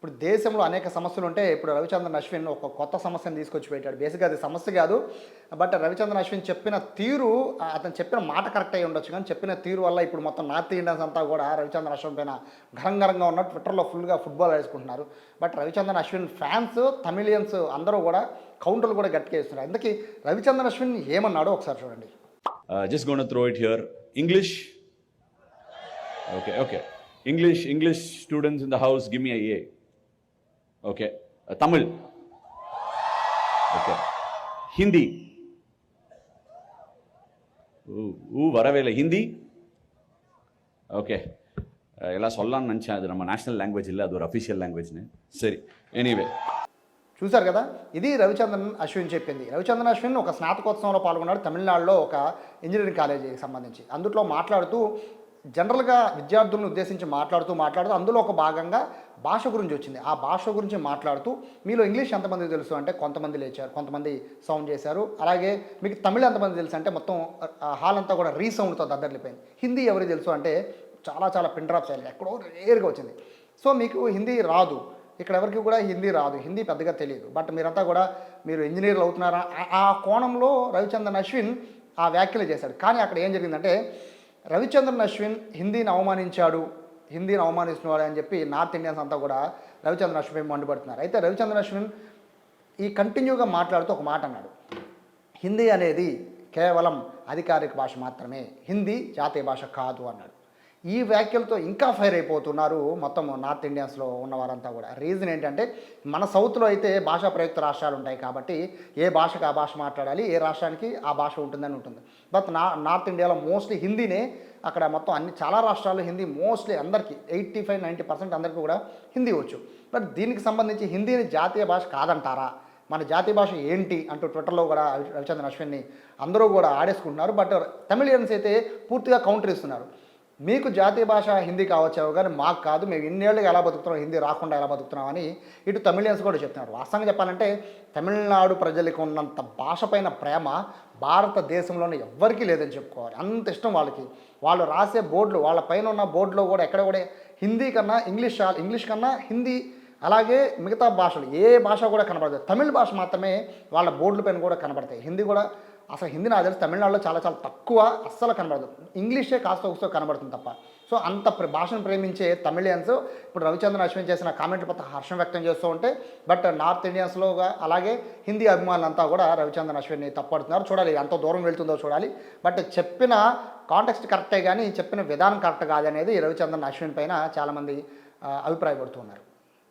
ఇప్పుడు దేశంలో అనేక సమస్యలు ఉంటే ఇప్పుడు రవిచంద్రన్ అశ్విన్ ఒక కొత్త సమస్యను తీసుకొచ్చి పెట్టాడు. బేసిక్గా అది సమస్య కాదు. బట్ రవిచంద్రన్ అశ్విన్ చెప్పిన తీరు అతను చెప్పిన మాట కరెక్ట్ అయ్యి ఉండొచ్చు. కానీ చెప్పిన తీరు వల్ల ఇప్పుడు మొత్తం నార్త్ ఇండియన్స్ అంతా కూడా రవిచంద్రన్ అశ్విన్ పైన ఘనంగా ఉన్న ట్విట్టర్లో ఫుల్గా ఫుట్బాల్ వేసుకుంటున్నారు. But Ravichandran Ashwin fans Tamilians అందరూ కూడా కౌంటర్లు కూడా గట్టిగా ఇస్తున్నారు. అందుకే రవిచంద్రన్ అశ్విన్ ఏమన్నాడో ఒకసారి చూడండి. Just gonna throw it here. English. Okay. English students in the house, give me a A. Okay. Tamil. Okay. Hindi. வரவேல ஹிந்தி. ஓகே, எல்லாம் சொல்லலாம்னு நினச்சேன். அது நம்ம நேஷனல் லாங்குவேஜ் இல்லை, அது ஒரு அஃபிஷியல் லாங்குவேஜ்னு. சரி, ఎనీవే చూశారు కదా, ఇది రవిచంద్రన్ అశ్విన్ చెప్పింది. రవిచంద్రన్ అశ్విన్ ఒక స్నాతకోత్సవంలో పాల్గొన్నాడు తమిళనాడులో ఒక ఇంజనీరింగ్ కాలేజీకి సంబంధించి. అందులో మాట్లాడుతూ జనరల్గా విద్యార్థులను ఉద్దేశించి మాట్లాడుతూ అందులో ఒక భాగంగా భాష గురించి వచ్చింది. ఆ భాష గురించి మాట్లాడుతూ మీలో ఇంగ్లీష్ ఎంతమంది తెలుసు అంటే కొంతమంది లేచారు, కొంతమంది సౌండ్ చేశారు. అలాగే మీకు తమిళ ఎంతమంది తెలుసు అంటే మొత్తం హాల్ అంతా కూడా రీసౌండ్తో దద్దరిల్లిపోయింది. హిందీ ఎవరికి తెలుసు అంటే చాలా పిన్ డ్రాప్స్ అయ్యాయి, ఎక్కడో రేరుగా వచ్చింది. సో మీకు హిందీ రాదు, ఇక్కడ ఎవరికి కూడా హిందీ రాదు, హిందీ పెద్దగా తెలియదు. బట్ మీరంతా కూడా మీరు ఇంజనీర్లు అవుతున్నారా ఆ కోణంలో రవిచంద్రన్ అశ్విన్ ఆ వ్యాఖ్యలు చేశాడు. కానీ అక్కడ ఏం జరిగిందంటే రవిచంద్రన్ అశ్విన్ హిందీని అవమానిస్తున్నాడు అని చెప్పి నార్త్ ఇండియన్స్ అంతా కూడా రవిచంద్రన్ అశ్విన్ మండిపడుతున్నారు. అయితే రవిచంద్రన్ అశ్విన్ ఈ కంటిన్యూగా మాట్లాడుతూ ఒక మాట అన్నాడు, హిందీ అనేది కేవలం అధికారిక భాష మాత్రమే, హిందీ జాతీయ భాష కాదు అన్నాడు. ఈ వ్యాఖ్యలతో ఇంకా ఫైర్ అయిపోతున్నారు మొత్తం నార్త్ ఇండియన్స్లో ఉన్నవారంతా కూడా. రీజన్ ఏంటంటే మన సౌత్లో అయితే భాషా ప్రయుక్త రాష్ట్రాలు ఉంటాయి కాబట్టి ఏ భాషకు ఆ భాష మాట్లాడాలి, ఏ రాష్ట్రానికి ఆ భాష ఉంటుందని ఉంటుంది. బట్ నార్త్ ఇండియాలో మోస్ట్లీ హిందీనే అక్కడ మొత్తం చాలా రాష్ట్రాల్లో హిందీ మోస్ట్లీ అందరికీ 85-90% అందరికీ కూడా హిందీ వచ్చు. బట్ దీనికి సంబంధించి హిందీని జాతీయ భాష కాదంటారా, మన జాతీయ భాష ఏంటి అంటూ ట్విట్టర్లో కూడా రవిచంద్రన్ అశ్విన్ని అందరూ కూడా ఆడేసుకుంటున్నారు. బట్ తమిళియన్స్ అయితే పూర్తిగా కౌంటర్ ఇస్తున్నారు. మీకు జాతీయ భాష హిందీ కావచ్చావు కానీ మాకు కాదు, మేము ఇన్నేళ్ళుగా ఎలా బతుకుతున్నాం, హిందీ రాకుండా ఎలా బతుకుతున్నాం అని ఇటు తమిళియన్స్ కూడా చెప్తున్నారు. వాస్తవంగా చెప్పాలంటే తమిళనాడు ప్రజలకు ఉన్నంత భాష పైన ప్రేమ భారతదేశంలోనే ఎవ్వరికీ లేదని చెప్పుకోవాలి. అంత ఇష్టం వాళ్ళకి. వాళ్ళు రాసే బోర్డులు, వాళ్ళ పైన ఉన్న బోర్డులో కూడా ఎక్కడ కూడా హిందీ కన్నా ఇంగ్లీష్ కన్నా హిందీ, అలాగే మిగతా భాషలు ఏ భాష కూడా కనబడదు. తమిళ భాష మాత్రమే వాళ్ళ బోర్డుల పైన కూడా కనబడతాయి. హిందీ కూడా అసలు హిందీ నాకు తెలిసి తమిళనాడులో చాలా తక్కువ, అస్సలు కనబడదు. ఇంగ్లీషే కాస్త కనబడుతుంది తప్ప. సో అంత భాషను ప్రేమించే తమిళియన్స్ ఇప్పుడు రవిచంద్రన్ అశ్విన్ చేసిన కామెంట్ల పట్ల హర్షం వ్యక్తం చేస్తూ ఉంటే, బట్ నార్త్ ఇండియన్స్లో అలాగే హిందీ అభిమానులంతా కూడా రవిచంద్రన్ అశ్విన్ని తప్పడుతున్నారు. చూడాలి ఎంత దూరం వెళ్తుందో చూడాలి. బట్ చెప్పిన కాంటెక్స్ట్ కరెక్టే కానీ చెప్పిన విధానం కరెక్ట్ కాదనేది రవిచంద్రన్ అశ్విన్ పైన చాలామంది అభిప్రాయపడుతున్నారు.